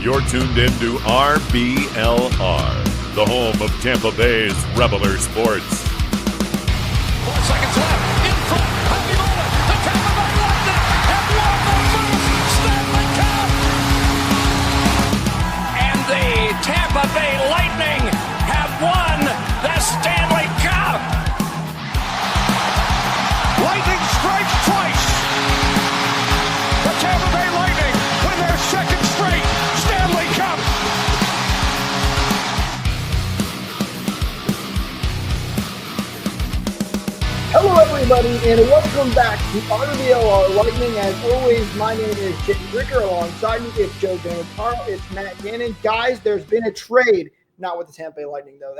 You're tuned into RBLR, the home of Tampa Bay's RBLR Sports. 4 seconds left. In front. Happy moment. The Tampa Bay Lightning have won the first Stanley Cup. And the Tampa Bay Lightning have won the Stanley Cup. Lightning strikes twice. The Tampa Bay Lightning win their second straight Stanley Cup. Hello everybody and welcome back to RBLR Lightning. As always, my name is Jake Ricker. Alongside me is Joe Gannon-Carl. It's Matt Gannon. Guys, there's been a trade. Not with the Tampa Bay Lightning, though.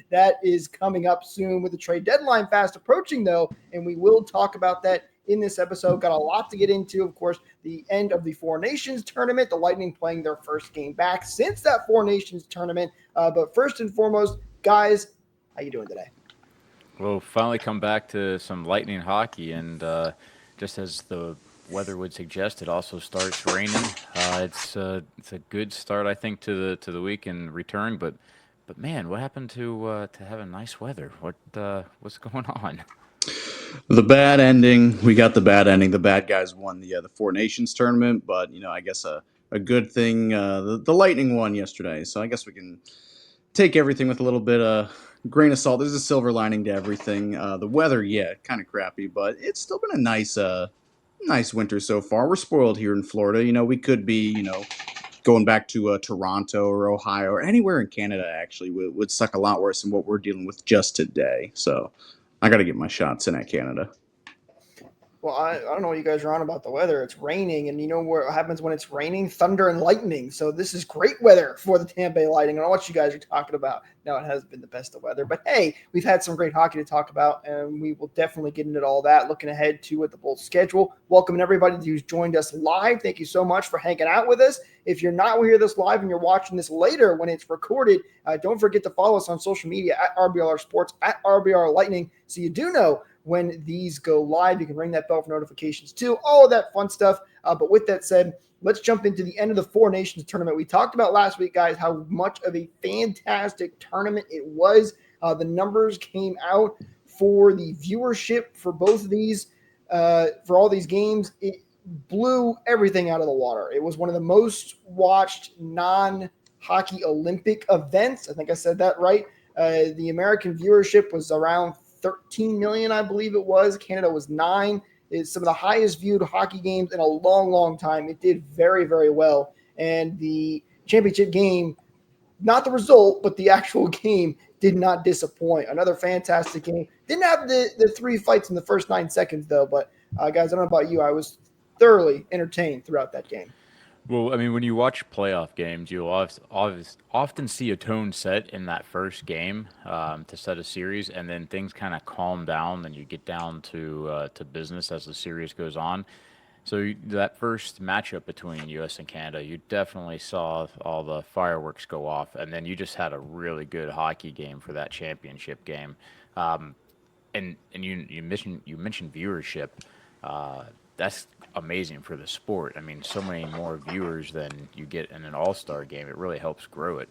That is coming up soon with the trade deadline fast approaching, though, and we will talk about that in this episode. Got a lot to get into. Of course, the end of the Four Nations tournament, the Lightning playing their first game back since that Four Nations tournament. But first and foremost, guys, how you doing today? We'll finally come back to some Lightning hockey, and just as the weather would suggest, it also starts raining. It's a good start, I think, to the week in return. But man, what happened to having nice weather? What's going on? The bad ending. We got the bad ending. The bad guys won the Four Nations tournament, but I guess a good thing. The Lightning won yesterday, so I guess we can take everything with a little bit of grain of salt. There's a silver lining to everything. The weather, kind of crappy, but it's still been a nice winter so far. We're spoiled here in Florida. We could be, going back to Toronto or Ohio or anywhere in Canada, actually, would suck a lot worse than what we're dealing with just today. So I got to get my shots in at Canada. Well, I don't know what you guys are on about the weather. It's raining, and you know what happens when it's raining? Thunder and lightning. So this is great weather for the Tampa Bay Lightning. I don't know what you guys are talking about. No, it has been the best of weather. But, hey, we've had some great hockey to talk about, and we will definitely get into all that, looking ahead to what the Bulls schedule. Welcome everybody who's joined us live. Thank you so much for hanging out with us. If you're not here this live and you're watching this later when it's recorded, don't forget to follow us on social media at RBLR Sports, at RBLR Lightning, so you do know when these go live. You can ring that bell for notifications too, all of that fun stuff. But with that said, let's jump into the end of the Four Nations tournament. We talked about last week, guys, how much of a fantastic tournament it was. The numbers came out for the viewership for both of these, for all these games. It blew everything out of the water. It was one of the most watched non-hockey Olympic events. I think I said that right. The American viewership was around 13 million, I believe it was. Canada was 9. It's some of the highest viewed hockey games in a long, long time. It did very, very well. And the championship game, not the result, but the actual game did not disappoint. Another fantastic game. Didn't have the 3 fights in the first 9 seconds, though. But, guys, I don't know about you. I was thoroughly entertained throughout that game. Well, I mean, when you watch playoff games, you'll often see a tone set in that first game to set a series, and then things kind of calm down, and you get down to business as the series goes on. So that first matchup between U.S. and Canada, you definitely saw all the fireworks go off, and then you just had a really good hockey game for that championship game. And you mentioned viewership. That's amazing for the sport. I mean, so many more viewers than you get in an all-star game. It really helps grow it.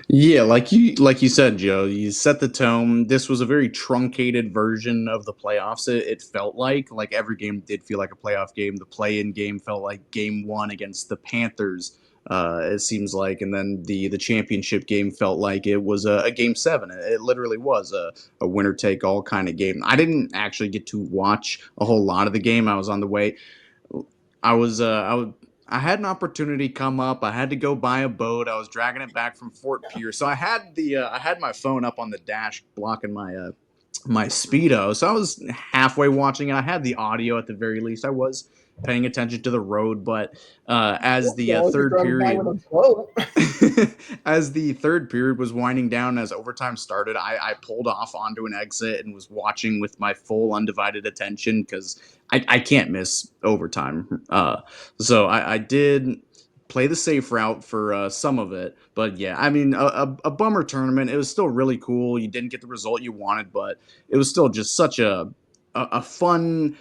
Yeah, like you said, Joe, you set the tone. This was a very truncated version of the playoffs. It felt like every game did feel like a playoff game. The play-in game felt like game 1 against the Panthers, it seems like. And then the championship game felt like it was a game 7. It literally was a winner-take-all kind of game. I didn't actually get to watch a whole lot of the game. I was on the way. I had an opportunity come up. I had to go buy a boat. I was dragging it back from Fort Pierce. So I had my phone up on the dash blocking my Speedo. So I was halfway watching it. I had the audio at the very least. I was paying attention to the road, but as the third period was winding down, as overtime started, I pulled off onto an exit and was watching with my full undivided attention because I can't miss overtime. So I did play the safe route for some of it, but yeah, I mean, a bummer tournament. It was still really cool. You didn't get the result you wanted, but it was still just such a fun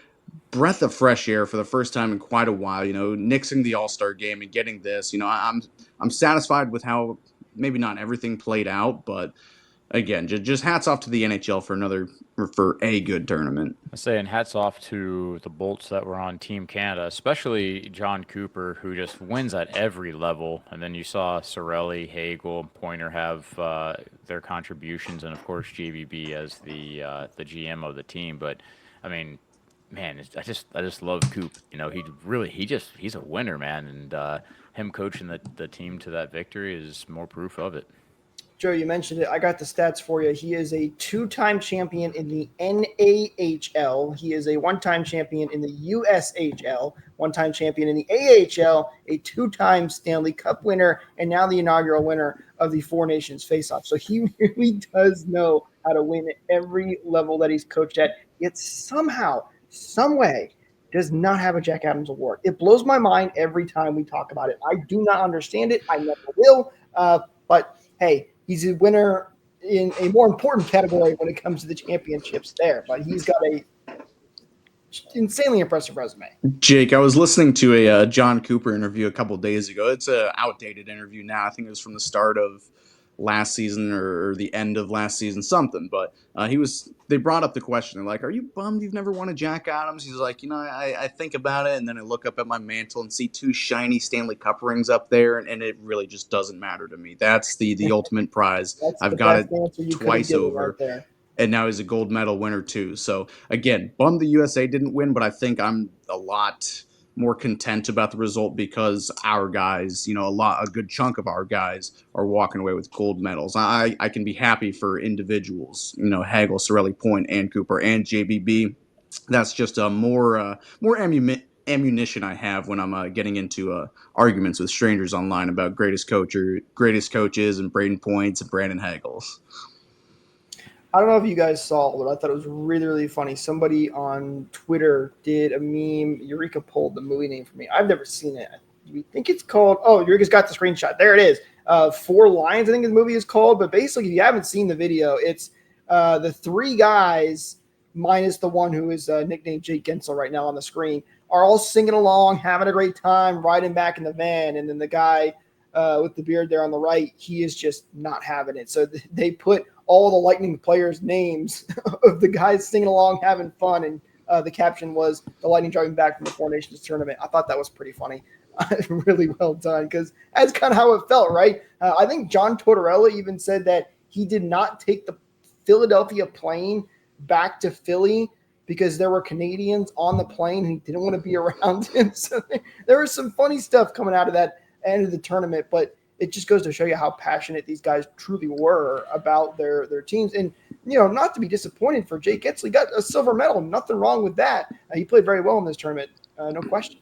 breath of fresh air for the first time in quite a while. Nixing the All-Star game and getting this. I'm satisfied with how maybe not everything played out, but again, just hats off to the NHL for a good tournament. I'm saying hats off to the Bolts that were on Team Canada, especially John Cooper, who just wins at every level. And then you saw Sorelli, Hagel, Pointer have their contributions, and of course JVB as the GM of the team. But I mean, man, I just love Coop. He's a winner, man, and him coaching the team to that victory is more proof of it. Joe, you mentioned it. I got the stats for you. He is a two-time champion in the NAHL. He is a one-time champion in the USHL, one-time champion in the AHL, a two-time Stanley Cup winner, and now the inaugural winner of the Four Nations Face-Off. So he really does know how to win at every level that he's coached at, yet somehow, some way, does not have a Jack Adams Award. It blows my mind every time we talk about it. I do not understand it. I never will. But hey, he's a winner in a more important category when it comes to the championships there, but he's got a insanely impressive resume. Jake, I was listening to a John Cooper interview a couple days ago. It's an outdated interview now. I think it was from the start of last season or the end of last season, something. But they brought up the question. They're like, "Are you bummed you've never won a Jack Adams?" He's like, I think about it, and then I look up at my mantle and see two shiny Stanley Cup rings up there, and it really just doesn't matter to me. That's the ultimate prize. I've got it twice over. Right there. And now he's a gold medal winner too. So again, bummed the USA didn't win, but I think I'm a lot more content about the result because our guys, a good chunk of our guys are walking away with gold medals. I can be happy for individuals, Hagel, Sorelli, Point, and Cooper, and JBB. That's just a more ammunition I have when I'm getting into arguments with strangers online about greatest coaches and Braden Points and Brandon Hagels. I don't know if you guys saw, but I thought it was really, really funny. Somebody on Twitter did a meme. Eureka pulled the movie name for me. I've never seen it. We think it's called – Eureka's got the screenshot. There it is. Four Lions, I think the movie is called. But basically, if you haven't seen the video, it's the three guys minus the one who is nicknamed Jake Gensel right now on the screen are all singing along, having a great time, riding back in the van. And then the guy with the beard there on the right, he is just not having it. So they put – all the Lightning players' names of the guys singing along, having fun, and the caption was the Lightning driving back from the Four Nations tournament. I thought that was pretty funny. Really well done, because that's kind of how it felt, right? I think John Tortorella even said that he did not take the Philadelphia plane back to Philly because there were Canadians on the plane and he didn't want to be around him. So there was some funny stuff coming out of that end of the tournament, but it just goes to show you how passionate these guys truly were about their teams. And, not to be disappointed for Jake Gensel. He got a silver medal. Nothing wrong with that. He played very well in this tournament. No question.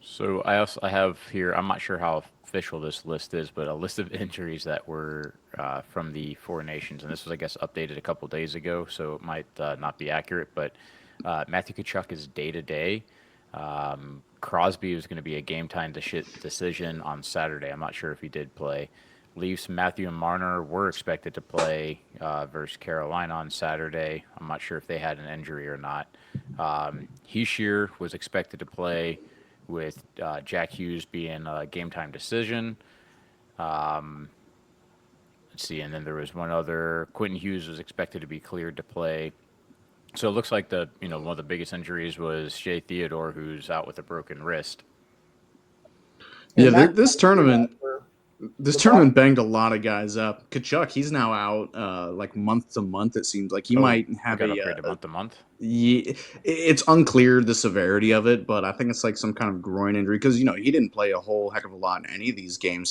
So I have here, I'm not sure how official this list is, but a list of injuries that were from the Four Nations. And this was, I guess, updated a couple days ago, so it might not be accurate. But Matthew Tkachuk is day-to-day. Crosby is going to be a game-time decision on Saturday. I'm not sure if he did play. Leafs, Matthew and Marner were expected to play versus Carolina on Saturday. I'm not sure if they had an injury or not. Hischier was expected to play with Jack Hughes being a game-time decision. Let's see, and then there was one other. Quentin Hughes was expected to be cleared to play. So it looks like one of the biggest injuries was Shea Theodore, who's out with a broken wrist. Yeah, this tournament banged a lot of guys up. Tkachuk, he's now out like month to month. It seems like he might have upgrade to month to month. Yeah, it's unclear the severity of it, but I think it's like some kind of groin injury because he didn't play a whole heck of a lot in any of these games.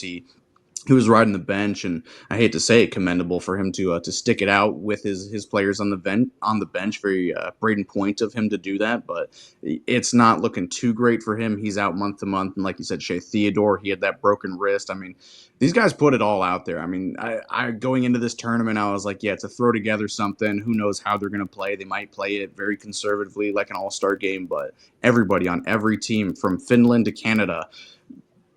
He was riding the bench, and I hate to say it, commendable for him to stick it out with his players on the bench. Very Braden Point of him to do that, but it's not looking too great for him. He's out month to month, and like you said, Shea Theodore, he had that broken wrist. I mean, these guys put it all out there. I mean, I going into this tournament, I was like, yeah, to throw together something. Who knows how they're going to play? They might play it very conservatively, like an all-star game, but everybody on every team from Finland to Canada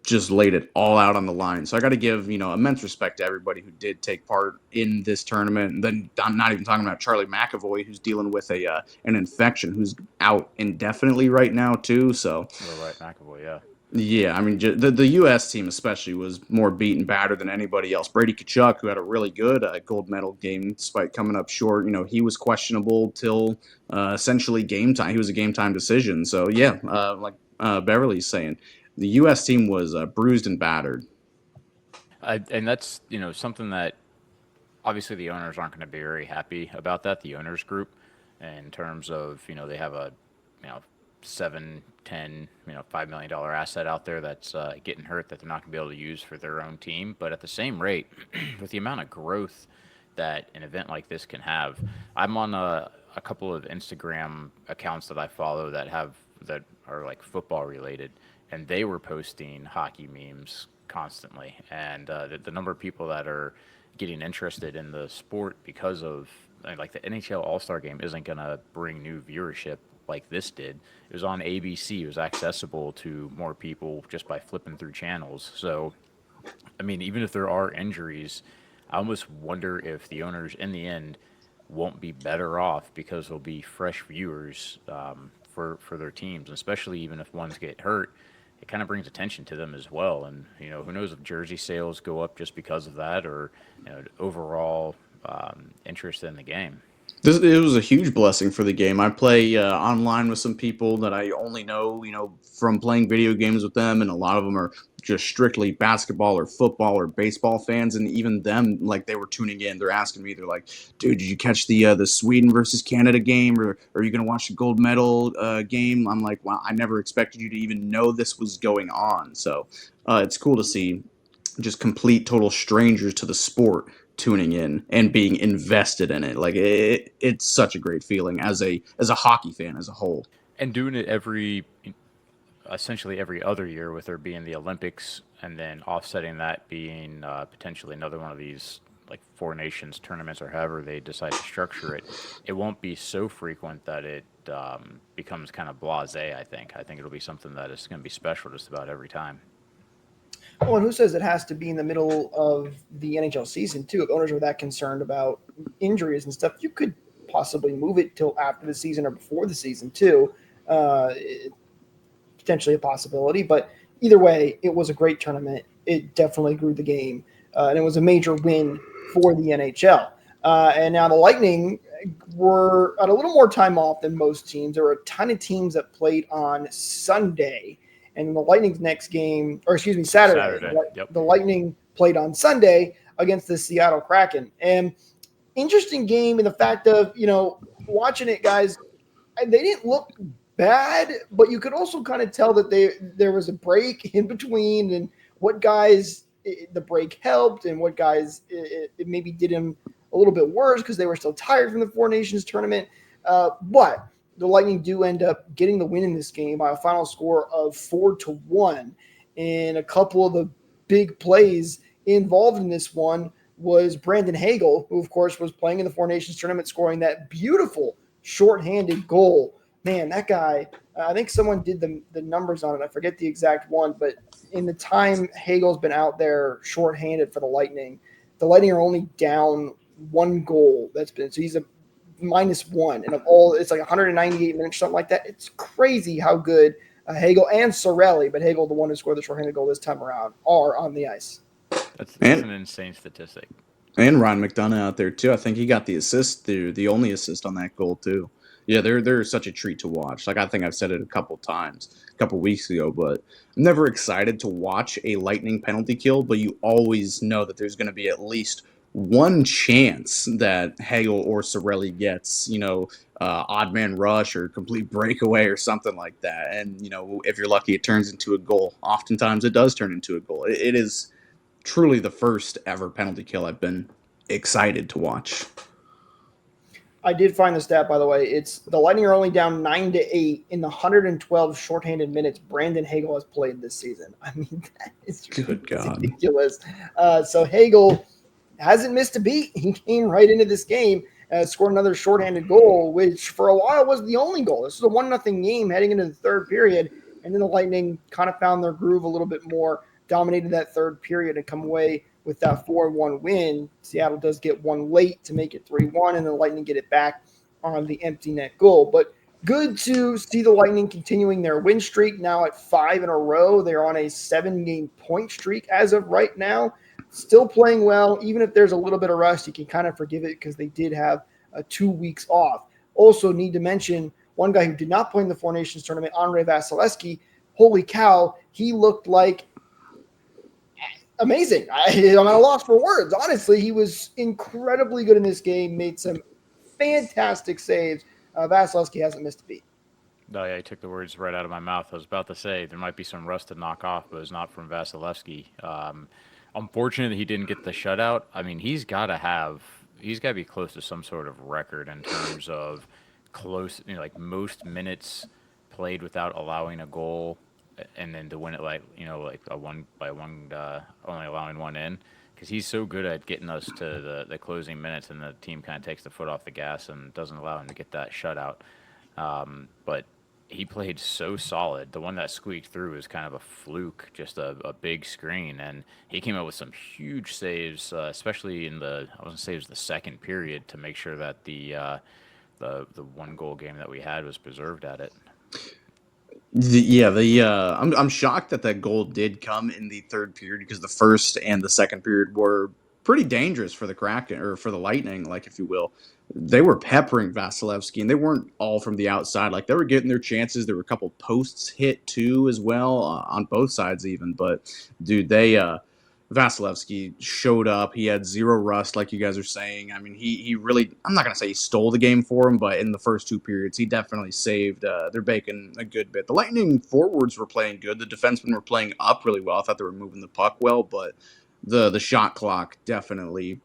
just laid it all out on the line. So I got to give, immense respect to everybody who did take part in this tournament. And then I'm not even talking about Charlie McAvoy, who's dealing with an infection, who's out indefinitely right now too. So You're right, McAvoy, yeah. yeah, I mean, the U.S. team especially was more beat and battered than anybody else. Brady Tkachuk, who had a really good gold medal game despite coming up short, he was questionable till essentially game time. He was a game time decision. So, yeah, like Beverly's saying, the U.S. team was bruised and battered. And that's, something that obviously the owners aren't going to be very happy about that, the owners group, in terms of, they have a, you know, 7, 10, $5 million asset out there that's getting hurt that they're not going to be able to use for their own team. But at the same rate, with the amount of growth that an event like this can have, I'm on a couple of Instagram accounts that I follow that are like football related, and they were posting hockey memes constantly. And the number of people that are getting interested in the sport because of like the NHL All-Star Game isn't going to bring new viewership like this did. It was on ABC. It was accessible to more people just by flipping through channels. So, I mean, even if there are injuries, I almost wonder if the owners in the end won't be better off because there'll be fresh viewers for their teams, especially even if ones get hurt. It kind of brings attention to them as well. And, who knows if jersey sales go up just because of that, or, overall interest in the game. It was a huge blessing for the game. I play online with some people that I only know, from playing video games with them, and a lot of them are just strictly basketball or football or baseball fans, and even them, like, they were tuning in. They're asking me, they're like, "Dude, did you catch the Sweden versus Canada game, or are you gonna watch the gold medal game?" I'm like, "Wow, I never expected you to even know this was going on." So it's cool to see just complete total strangers to the sport tuning in and being invested in it. Like it's such a great feeling as a hockey fan as a whole. And doing it essentially every other year, with there being the Olympics, and then offsetting that being potentially another one of these like Four Nations tournaments, or however they decide to structure it. It won't be so frequent that it becomes kind of blasé. I think it'll be something that is going to be special just about every time. Well, and who says it has to be in the middle of the NHL season, too? If owners are that concerned about injuries and stuff, you could possibly move it till after the season or before the season, too. Potentially a possibility. But either way, it was a great tournament. It definitely grew the game. And it was a major win for the NHL. And now the Lightning were at a little more time off than most teams. There were a ton of teams that played on Sunday. And the Lightning's next game, Saturday. Yep. The Lightning played on Sunday against the Seattle Kraken. And interesting game in the fact of, watching it, guys, they didn't look bad, but you could also kind of tell that there was a break in between, and what guys the break helped and what guys it maybe did him a little bit worse because they were still tired from the Four Nations tournament. But the Lightning do end up getting the win in this game by a final score of 4-1. And a couple of the big plays involved in this one was Brandon Hagel, who, of course, was playing in the Four Nations tournament, scoring that beautiful shorthanded goal. Man, that guy, I think someone did the numbers on it. I forget the exact one, but in the time Hagel's been out there shorthanded for the Lightning are only down one goal. So he's a -1, and of all, it's like 198 minutes, something like that. It's crazy how good Hagel and Sorelli, but Hagel, the one who scored the shorthanded goal this time around, are on the ice. That's an insane statistic. And Ryan McDonough out there too. I think he got the assist, the only assist on that goal too. Yeah, they're such a treat to watch. Like, I think I've said it a couple times, a couple weeks ago, but I'm never excited to watch a Lightning penalty kill, but you always know that there's going to be at least one chance that Hagel or Sorelli gets, odd man rush or complete breakaway or something like that. And, if you're lucky, it turns into a goal. Oftentimes it does turn into a goal. It is truly the first ever penalty kill I've been excited to watch. I did find the stat, by the way. It's the Lightning are only down 9-8 in the 112 shorthanded minutes Brandon Hagel has played this season. I mean, that is ridiculous. So Hagel hasn't missed a beat. He came right into this game, scored another shorthanded goal, which for a while was the only goal. This was a 1-0 game heading into the third period, and then the Lightning kind of found their groove a little bit more dominated that third period and come away with that 4-1 win. Seattle does get one late to make it 3-1, and the Lightning get it back on the empty net goal. But good to see the Lightning continuing their win streak now at 5 in a row. They're on a 7-game point streak as of right now. Still playing well. Even if there's a little bit of rust, you can kind of forgive it because they did have 2 weeks off. Also need to mention one guy who did not play in the Four Nations tournament, Andrei Vasilevsky. Holy cow, he looked like amazing. I'm at a loss for words. Honestly, he was incredibly good in this game, made some fantastic saves. Vasilevsky hasn't missed a beat. Oh, yeah, he took the words right out of my mouth. I was about to say there might be some rust to knock off, but it's not from Vasilevsky. Unfortunately, he didn't get the shutout. I mean, he's got to be close to some sort of record in terms of like most minutes played without allowing a goal, and then to win it like only allowing one in, because he's so good at getting us to the closing minutes, and the team kind of takes the foot off the gas and doesn't allow him to get that shutout. But he played so solid. The one that squeaked through was kind of a fluke, just a big screen, and he came up with some huge saves, especially I was gonna say it was the second period, to make sure that the one goal game that we had was preserved at it. I'm shocked that goal did come in the third period, because the first and the second period were pretty dangerous for the Kraken, or for the Lightning, like, if you will. They were peppering Vasilevsky, and they weren't all from the outside. Like, they were getting their chances. There were a couple posts hit too as well, on both sides even. But dude, Vasilevsky showed up. He had zero rust, like you guys are saying. I mean, he really, I'm not going to say he stole the game for him, but in the first 2 periods, he definitely saved their bacon a good bit. The Lightning forwards were playing good. The defensemen were playing up really well. I thought they were moving the puck well, but the shot clock definitely,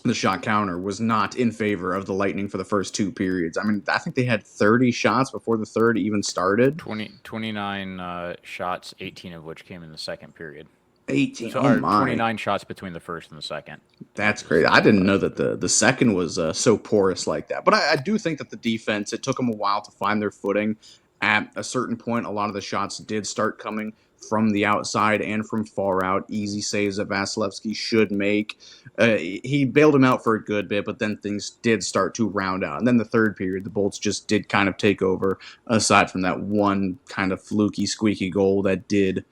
the shot counter was not in favor of the Lightning for the first 2 periods. I mean, I think they had 30 shots before the third even started. 29 shots, 18 of which came in the second period. 18. So, oh my! 29 shots between the first and the second. That's great. I didn't know that the second was so porous like that. But I do think that the defense, it took them a while to find their footing. At a certain point, a lot of the shots did start coming from the outside and from far out. Easy saves that Vasilevsky should make. He bailed him out for a good bit, but then things did start to round out. And then the third period, the Bolts just did kind of take over, aside from that one kind of fluky, squeaky goal that did,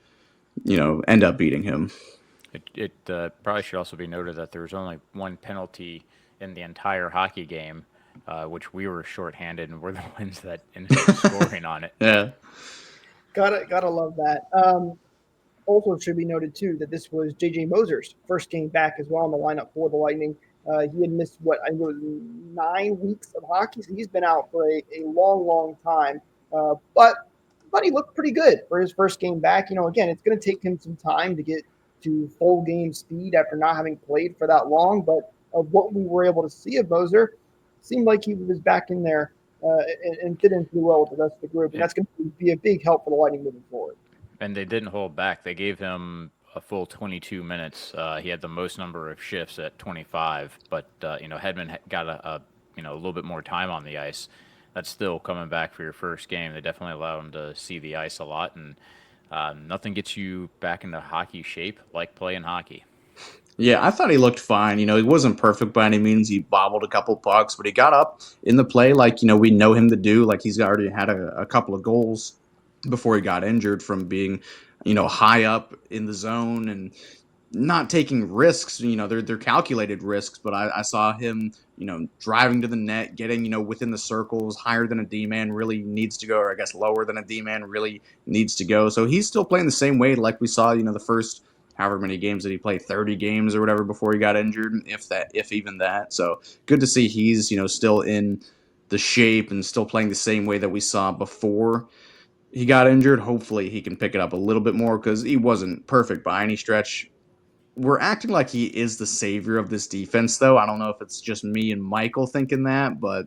end up beating him. It probably should also be noted that there was only one penalty in the entire hockey game, which we were shorthanded, and we're the ones that ended up scoring on it. Yeah. Gotta love that. Also, it should be noted too that this was JJ Moser's first game back as well in the lineup for the Lightning. He had missed I think it was 9 weeks of hockey, so he's been out for a long time. But he looked pretty good for his first game back. Again, it's going to take him some time to get to full game speed after not having played for that long. But of what we were able to see of Moser, seemed like he was back in there and fit in pretty well with the rest of the group. And that's going to be a big help for the Lightning moving forward. And they didn't hold back. They gave him a full 22 minutes. He had the most number of shifts at 25, but Hedman got a little bit more time on the ice. That's still coming back for your first game. They definitely allow him to see the ice a lot, and nothing gets you back into hockey shape like playing hockey. Yeah, I thought he looked fine. He wasn't perfect by any means. He bobbled a couple pucks, but he got up in the play like, we know him to do. Like, he's already had a couple of goals before he got injured from being, high up in the zone and not taking risks. They're calculated risks, but I saw him, driving to the net, getting, within the circles, higher than a D-man really needs to go, or I guess lower than a D-man really needs to go. So he's still playing the same way like we saw, the first however many games that he played, 30 games or whatever before he got injured, if even that. So good to see he's, still in the shape and still playing the same way that we saw before he got injured. Hopefully he can pick it up a little bit more, because he wasn't perfect by any stretch. We're acting like he is the savior of this defense, though. I don't know if it's just me and Michael thinking that, but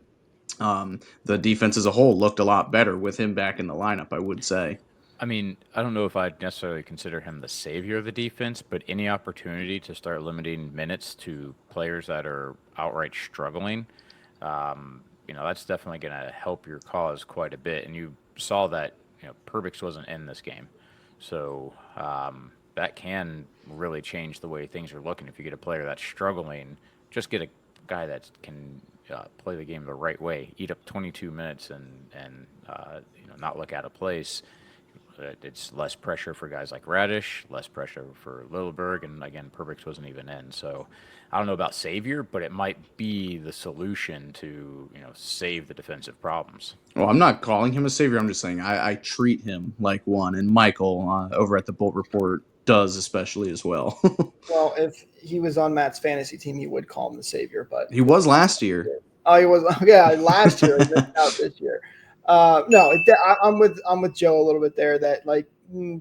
the defense as a whole looked a lot better with him back in the lineup, I would say. I mean, I don't know if I'd necessarily consider him the savior of the defense, but any opportunity to start limiting minutes to players that are outright struggling, that's definitely going to help your cause quite a bit. And you saw that, Perbix wasn't in this game. So, that can really change the way things are looking. If you get a player that's struggling, just get a guy that can play the game the right way, eat up 22 minutes, and not look out of place. It's less pressure for guys like Radish, less pressure for Lilleberg, and again, Perbix wasn't even in. So I don't know about savior, but it might be the solution to save the defensive problems. Well, I'm not calling him a savior. I'm just saying I treat him like one, and Michael over at the Bolt Report does especially as well. Well, if he was on Matt's fantasy team, he would call him the savior, but He was last year. oh, he was yeah last year. He missed out this year. No, I'm with Joe a little bit there. That like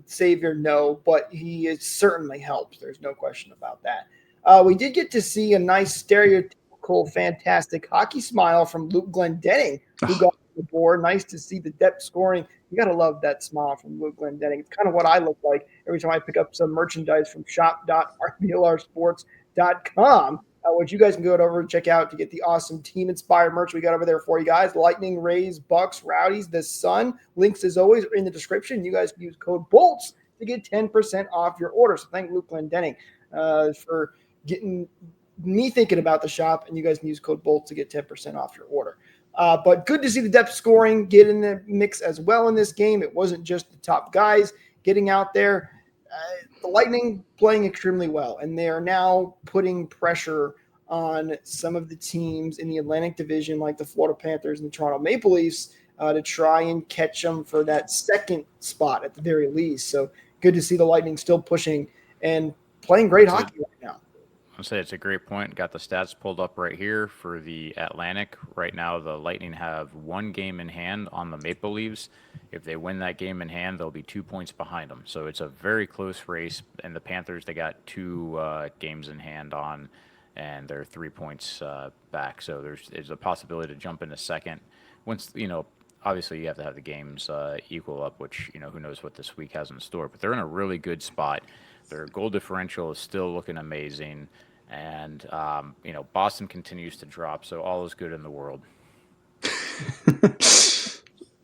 savior, no, but he is certainly helps. There's no question about that. We did get to see a nice stereotypical, fantastic hockey smile from Luke Glendenning, who got the board. Nice to see the depth scoring. You got to love that smile from Luke Glendenning. It's kind of what I look like every time I pick up some merchandise from shop.rblrsports.com, which you guys can go over and check out to get the awesome team-inspired merch we got over there for you guys. Lightning, Rays, Bucks, Rowdies, the Sun. Links, as always, are in the description. You guys can use code BOLTS to get 10% off your order. So thank Luke Glendenning for getting me thinking about the shop, and you guys can use code BOLTS to get 10% off your order. But good to see the depth scoring get in the mix as well in this game. It wasn't just the top guys getting out there. The Lightning playing extremely well, and they are now putting pressure on some of the teams in the Atlantic Division, like the Florida Panthers and the Toronto Maple Leafs, to try and catch them for that second spot at the very least. So good to see the Lightning still pushing and playing great hockey right now. I'll say it's a great point. Got the stats pulled up right here for the Atlantic. Right now, the Lightning have one game in hand on the Maple Leafs. If they win that game in hand, they'll be 2 points behind them. So it's a very close race. And the Panthers, they got two games in hand on, and they're 3 points back. So there's a possibility to jump into second. Once, obviously you have to have the games equal up, which, who knows what this week has in store. But they're in a really good spot. Their goal differential is still looking amazing. And, Boston continues to drop, so all is good in the world.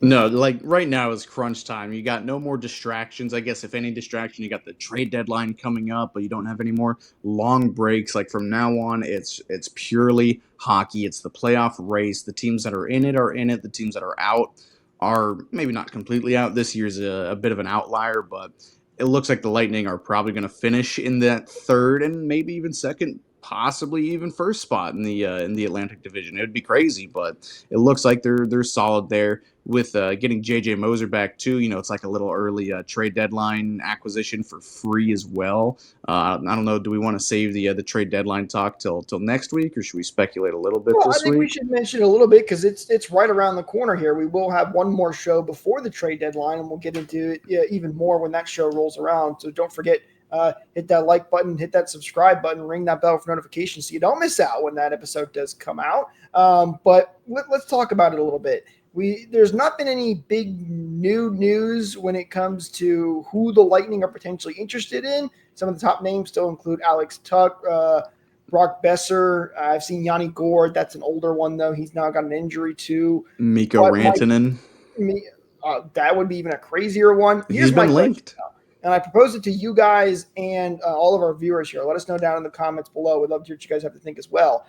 No, like right now is crunch time. You got no more distractions. I guess if any distraction, you got the trade deadline coming up, but you don't have any more long breaks. Like from now on, it's purely hockey. It's the playoff race. The teams that are in it are in it. The teams that are out are maybe not completely out. This year's a bit of an outlier, but it looks like the Lightning are probably going to finish in that third and maybe even second, possibly even first spot in the Atlantic Division. It would be crazy, but it looks like they're solid there. With getting J.J. Moser back too, it's like a little early trade deadline acquisition for free as well. I don't know. Do we want to save the trade deadline talk till next week, or should we speculate a little bit this week? I think we should mention a little bit because it's right around the corner here. We will have one more show before the trade deadline, and we'll get into it even more when that show rolls around. So don't forget, hit that like button, hit that subscribe button, ring that bell for notifications so you don't miss out when that episode does come out. But let's talk about it a little bit. There's not been any big new news when it comes to who the Lightning are potentially interested in. Some of the top names still include Alex Tuck, Brock Besser. I've seen Yanni Gord. That's an older one, though. He's now got an injury, too. Mikko Rantanen. That would be even a crazier one. He's been linked. And I propose it to you guys and all of our viewers here. Let us know down in the comments below. We'd love to hear what you guys have to think as well.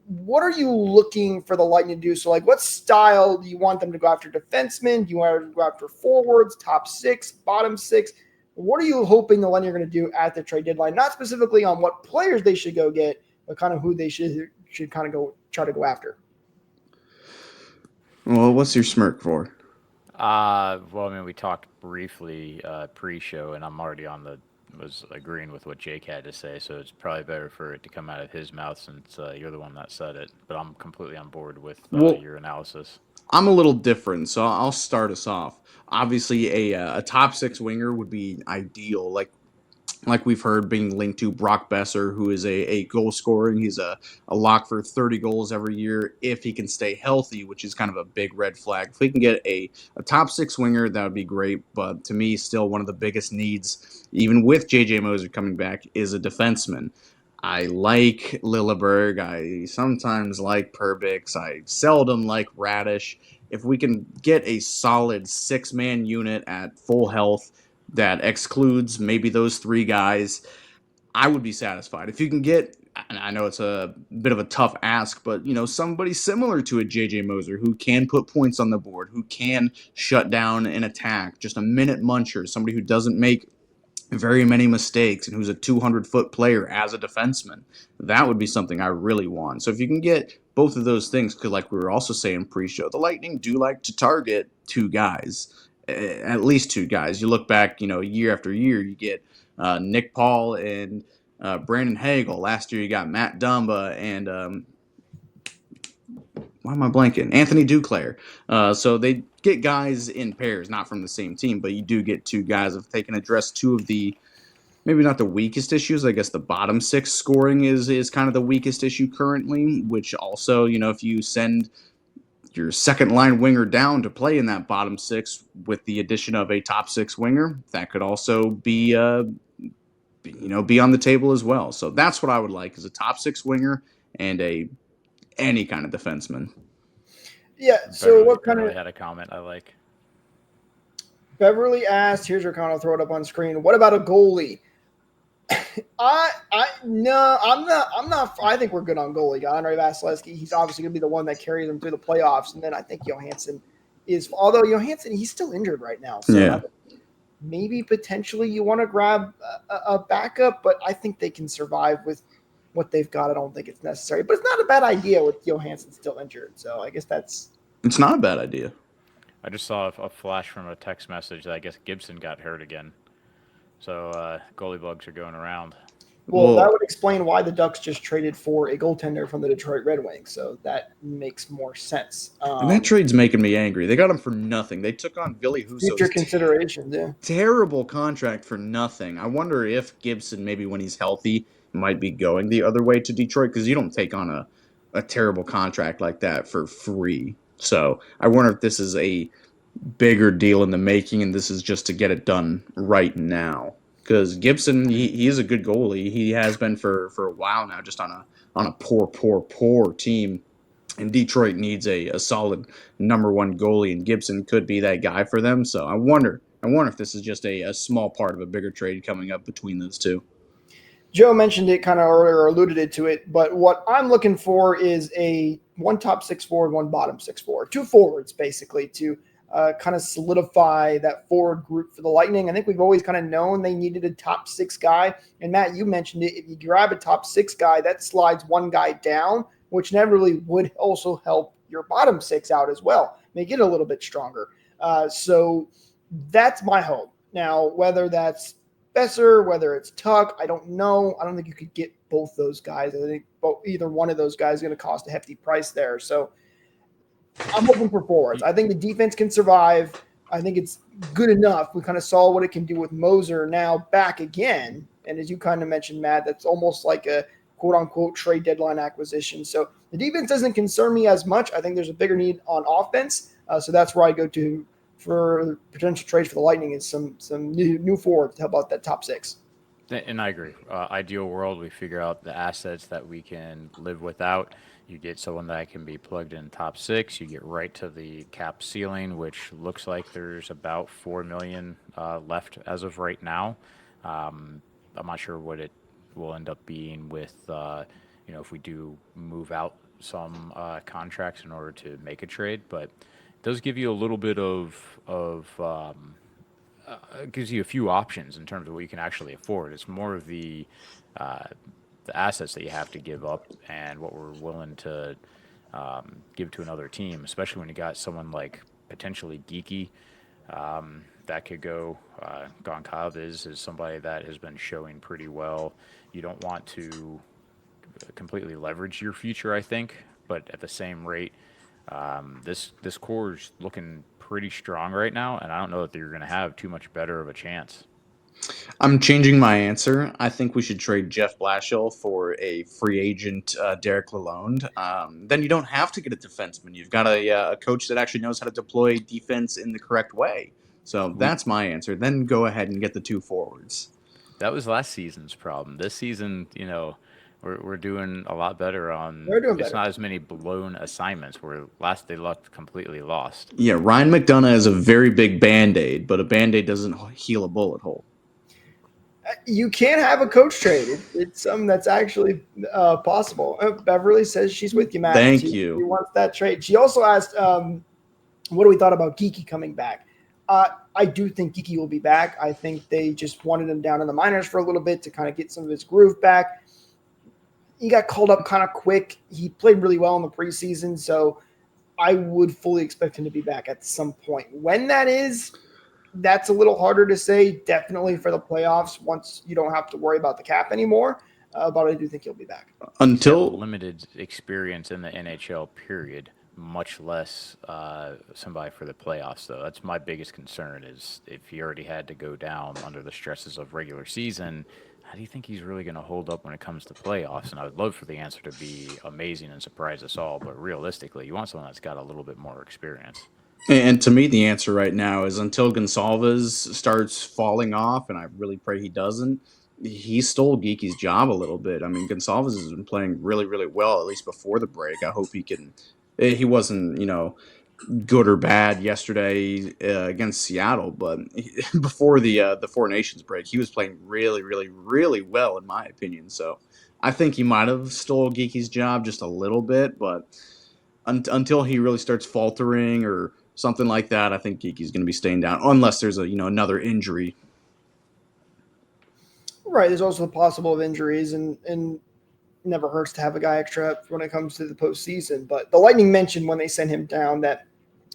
What are you looking for the Lightning to do? So, like, what style do you want them to go after? Defensemen? Do you want to go after forwards, top six, bottom six? What are you hoping the Lightning are going to do at the trade deadline? Not specifically on what players they should go get, but kind of who they should kind of try to go after. Well, what's your smirk for? We talked briefly pre-show, and I'm already was agreeing with what Jake had to say, so it's probably better for it to come out of his mouth since you're the one that said it. But I'm completely on board with your analysis. I'm a little different, so I'll start us off. Obviously, a top six winger would be ideal, like we've heard being linked to Brock Besser, who is a goal scorer. He's a lock for 30 goals every year if he can stay healthy, which is kind of a big red flag. If we can get a top six winger, that would be great. But to me, still one of the biggest needs, even with J.J. Moser coming back, is a defenseman. I like Lilleberg. I sometimes like Perbix. I seldom like Radish. If we can get a solid six-man unit at full health, that excludes maybe those 3 guys, I would be satisfied. If you can get, and I know it's a bit of a tough ask, but somebody similar to a JJ Moser who can put points on the board, who can shut down an attack, just a minute muncher, somebody who doesn't make very many mistakes and who's a 200-foot player as a defenseman, that would be something I really want. So if you can get both of those things, because like we were also saying pre-show, the Lightning do like to target 2 guys, at least 2 guys. You look back, year after year, you get Nick Paul and Brandon Hagel. Last year you got Matt Dumba and why am I blanking? Anthony Duclair. So they get guys in pairs, not from the same team, but you do get 2 guys. If they can address 2 of the, maybe not the weakest issues, I guess the bottom 6 scoring is kind of the weakest issue currently, which also, if you send your second line winger down to play in that bottom 6 with the addition of a top 6 winger, that could also be be on the table as well. So that's what I would like, is a top 6 winger and any kind of defenseman. Yeah. So what kind of had a comment I like? Beverly asked, here's your comment, I'll throw it up on screen. What about a goalie? No, I'm not. I think we're good on goalie. Andrei Vasilevsky, he's obviously going to be the one that carries them through the playoffs. And then I think Johansson is, although Johansson, he's still injured right now. So yeah. Maybe potentially you want to grab a backup, but I think they can survive with what they've got. I don't think it's necessary, but it's not a bad idea with Johansson still injured. So I guess it's not a bad idea. I just saw a flash from a text message that I guess Gibson got hurt again. So goalie bugs are going around. Well, that would explain why the Ducks just traded for a goaltender from the Detroit Red Wings. So that makes more sense. And that trade's making me angry. They got him for nothing. They took on Billy Husso's future considerations, yeah. Terrible contract for nothing. I wonder if Gibson, maybe when he's healthy, might be going the other way to Detroit, because you don't take on a terrible contract like that for free. So I wonder if this is a bigger deal in the making, and this is just to get it done right now. Because Gibson, he is a good goalie. He has been for a while now, just on a poor team. And Detroit needs a solid number 1 goalie, and Gibson could be that guy for them. So I wonder if this is just a small part of a bigger trade coming up between those 2. Joe mentioned it kind of earlier, or alluded to it, but what I'm looking for is a 1 top 6 forward, 1 bottom 6 forward, 2 forwards basically to kind of solidify that forward group for the Lightning. I think we've always kind of known they needed a top 6 guy. And Matt, you mentioned it. If you grab a top 6 guy, that slides 1 guy down, which inevitably would also help your bottom 6 out as well, make it a little bit stronger. So that's my hope. Now, whether that's Besser, whether it's Tuck, I don't know. I don't think you could get both those guys. I think either one of those guys is going to cost a hefty price there. So I'm hoping for forwards. I think the defense can survive. I think it's good enough. We kind of saw what it can do with Moser now back again. And as you kind of mentioned, Matt, that's almost like a quote-unquote trade deadline acquisition. So the defense doesn't concern me as much. I think there's a bigger need on offense. So that's where I go to for potential trades for the Lightning, is some new forwards to help out that top 6. And I agree. Ideal world, we figure out the assets that we can live without. You get someone that can be plugged in top 6. You get right to the cap ceiling, which looks like there's about $4 million left as of right now. I'm not sure what it will end up being with, if we do move out some contracts in order to make a trade, but it does give you a little bit of gives you a few options in terms of what you can actually afford. It's more of the assets that you have to give up and what we're willing to give to another team, especially when you got someone like potentially Geeky that could go. Goncalves is somebody that has been showing pretty well. You don't want to completely leverage your future, I think, but at the same rate, this core is looking pretty strong right now, and I don't know that you're going to have too much better of a chance. I'm changing my answer. I think we should trade Jeff Blashill for a free agent Derek Lalonde. Then you don't have to get a defenseman. You've got a coach that actually knows how to deploy defense in the correct way. So that's my answer. Then go ahead and get the 2 forwards. That was last season's problem. This season, We're doing a lot better on. We're doing It's better. not as many blown assignments. Where last they looked completely lost. Yeah, Ryan McDonough is a very big Band-Aid, but a Band-Aid doesn't heal a bullet hole. You can't have a coach trade. It's something that's actually possible. Beverly says she's with you, Matt. Thank She you. wants that trade. She also asked, what do we thought about Geeky coming back? I do think Geeky will be back. I think they just wanted him down in the minors for a little bit to kind of get some of his groove back. He got called up kind of quick. He played really well in the preseason, so I would fully expect him to be back at some point. When that is, that's a little harder to say. Definitely for the playoffs, once you don't have to worry about the cap anymore. But I do think he'll be back. He's got Until limited experience in the NHL, period. Much less somebody for the playoffs, though. That's my biggest concern is if he already had to go down under the stresses of regular season, how do you think he's really going to hold up when it comes to playoffs? And I would love for the answer to be amazing and surprise us all, but realistically, you want someone that's got a little bit more experience. And to me, the answer right now is until Gonsalves starts falling off, and I really pray he doesn't. He stole Geeky's job a little bit. I mean, Gonsalves has been playing really, really well, at least before the break. I hope he can. He wasn't, good or bad yesterday against Seattle, but before the Four Nations break, he was playing really, really, really well, in my opinion. So I think he might have stole Geeky's job just a little bit, but until he really starts faltering or something like that, I think Geeky's going to be staying down unless there's another injury. Right. There's also the possible of injuries, and never hurts to have a guy extra when it comes to the postseason. But the Lightning mentioned when they sent him down that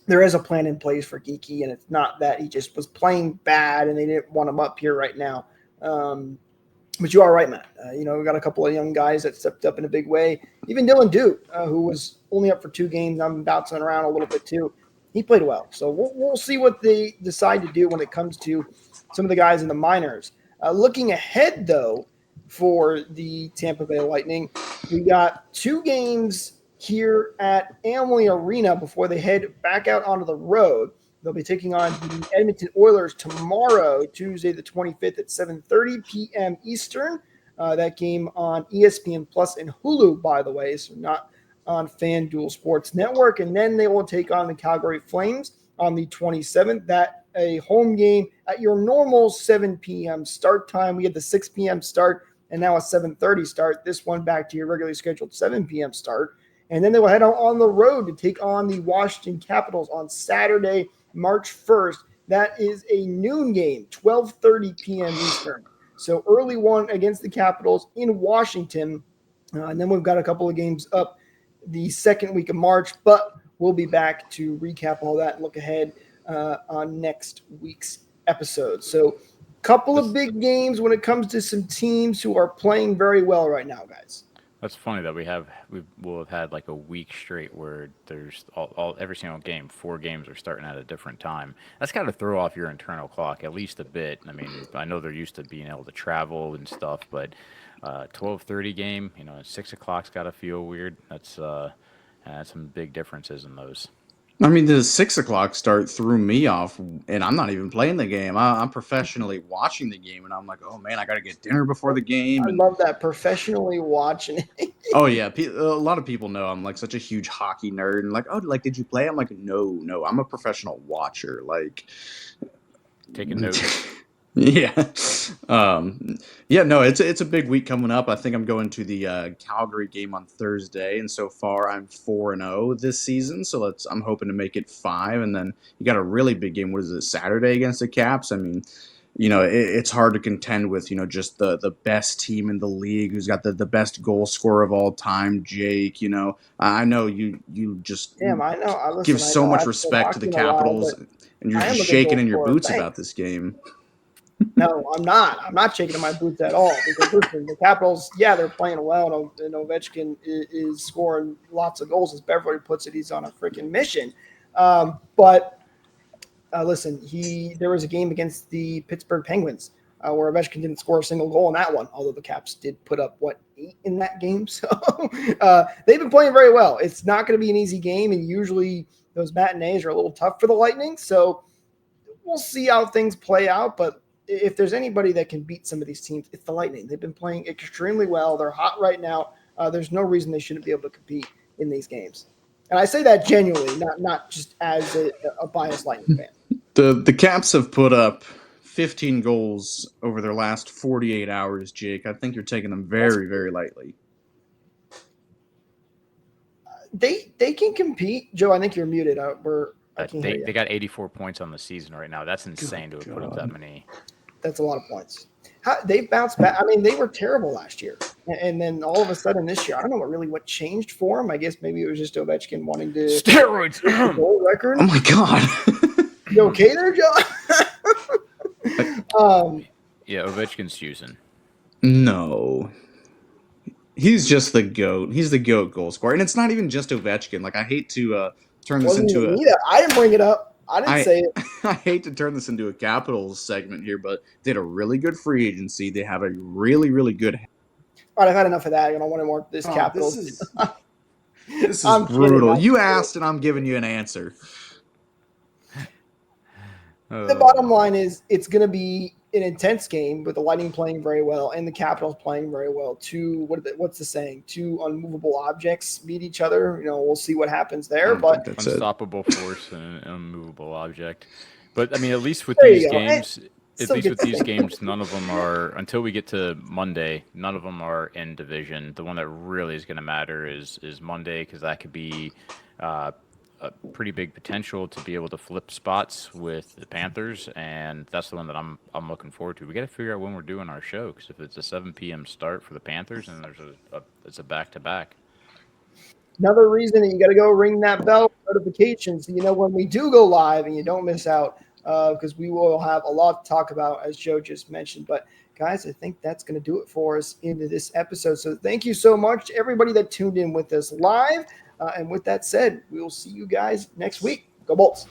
there is a plan in place for Geeky, and it's not that he just was playing bad and they didn't want him up here right now. But you are right, Matt. We got a couple of young guys that stepped up in a big way. Even Dylan Duke, who was only up for 2 games. I'm bouncing around a little bit too. He played well. So we'll see what they decide to do when it comes to some of the guys in the minors. Looking ahead, though, for the Tampa Bay Lightning, we got 2 games here at Amalie Arena before they head back out onto the road. They'll be taking on the Edmonton Oilers tomorrow, Tuesday the 25th at 7:30 p.m. Eastern. That game on ESPN Plus and Hulu, by the way, so not on FanDuel Sports Network. And then they will take on the Calgary Flames on the 27th. That a home game at your normal 7 p.m. start time. We had the 6 p.m. start and now a 7:30 start. This one back to your regularly scheduled 7 p.m. start. And then they will head out on the road to take on the Washington Capitals on Saturday, March 1st. That is a noon game, 12:30 p.m. Eastern. So early one against the Capitals in Washington. And then we've got a couple of games up the second week of March, but we'll be back to recap all that and look ahead on next week's episode. So couple of big games when it comes to some teams who are playing very well right now, guys. That's funny that we'll have had like a week straight where there's every single game, 4 games are starting at a different time. That's got to throw off your internal clock at least a bit. I mean, I know they're used to being able to travel and stuff, but 12:30 game, at 6 o'clock's got to feel weird. That's some big differences in those. I mean, the 6 o'clock start threw me off, and I'm not even playing the game. I'm professionally watching the game, and I'm like, oh, man, I got to get dinner before the game. I love that, professionally watching it. Oh, yeah. A lot of people know I'm, like, such a huge hockey nerd. And, like, oh, like, did you play? I'm like, no. I'm a professional watcher. Like, take a note. Yeah. No, it's a big week coming up. I think I'm going to the Calgary game on Thursday, and so far I'm 4-0 this season. So I'm hoping to make it 5, and then you got a really big game. What is it, Saturday against the Caps? I mean, it's hard to contend with, just the best team in the league who's got the best goal scorer of all time, Jake. I know you just Damn, I know. give so much respect to the Capitals, and you're just shaking in your boots about this game. No, I'm not. I'm not shaking in my boots at all because listen, the Capitals, they're playing well, and Ovechkin is scoring lots of goals. As Beverly puts it, he's on a freaking mission. But listen, there was a game against the Pittsburgh Penguins where Ovechkin didn't score a single goal in that one, although the Caps did put up 8 in that game. So they've been playing very well. It's not going to be an easy game, and usually those matinees are a little tough for the Lightning. So we'll see how things play out, but if there's anybody that can beat some of these teams, it's the Lightning. They've been playing extremely well. They're hot right now. There's no reason they shouldn't be able to compete in these games. And I say that genuinely, not just as a biased Lightning fan. The Caps have put up 15 goals over their last 48 hours, Jake. I think you're taking them very, very lightly. They can compete. Joe, I think you're muted. They got 84 points on the season right now. That's insane to have put up that many. That's a lot of points. They've bounced back. I mean, they were terrible last year. And then all of a sudden this year, I don't know what changed for them. I guess maybe it was just Ovechkin wanting to steroids goal record. Oh my God. You okay there, Joe? Yeah, Ovechkin's using. No. He's just the GOAT. He's the GOAT goal scorer. And it's not even just Ovechkin. Like, I hate to turn this into a... I didn't bring it up. I didn't say it. I hate to turn this into a Capitals segment here, but they had a really good free agency. They have a really, really good... All right, I've had enough of that. I don't want to more this Capitals. This is brutal. You asked, and I'm giving you an answer. The bottom line is it's going to be an intense game with the Lightning playing very well and the Capitals playing very well. What's the saying? Two unmovable objects meet each other. We'll see what happens there. But unstoppable force and an unmovable object. But I mean, at least with these games, none of them are, until we get to Monday, none of them are in division. The one that really is going to matter is Monday, because that could be a pretty big potential to be able to flip spots with the Panthers, and that's the one that I'm looking forward to. We got to figure out when we're doing our show, because if it's a 7 p.m. start for the Panthers, and it's a back-to-back. Another reason that you got to go ring that bell notifications, when we do go live, and you don't miss out, because we will have a lot to talk about, as Joe just mentioned. But guys, I think that's going to do it for us into this episode. So thank you so much to everybody that tuned in with us live. And with that said, we will see you guys next week. Go Bolts.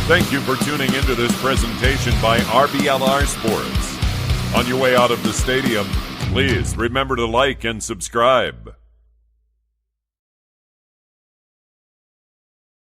Thank you for tuning into this presentation by RBLR Sports. On your way out of the stadium, please remember to like and subscribe.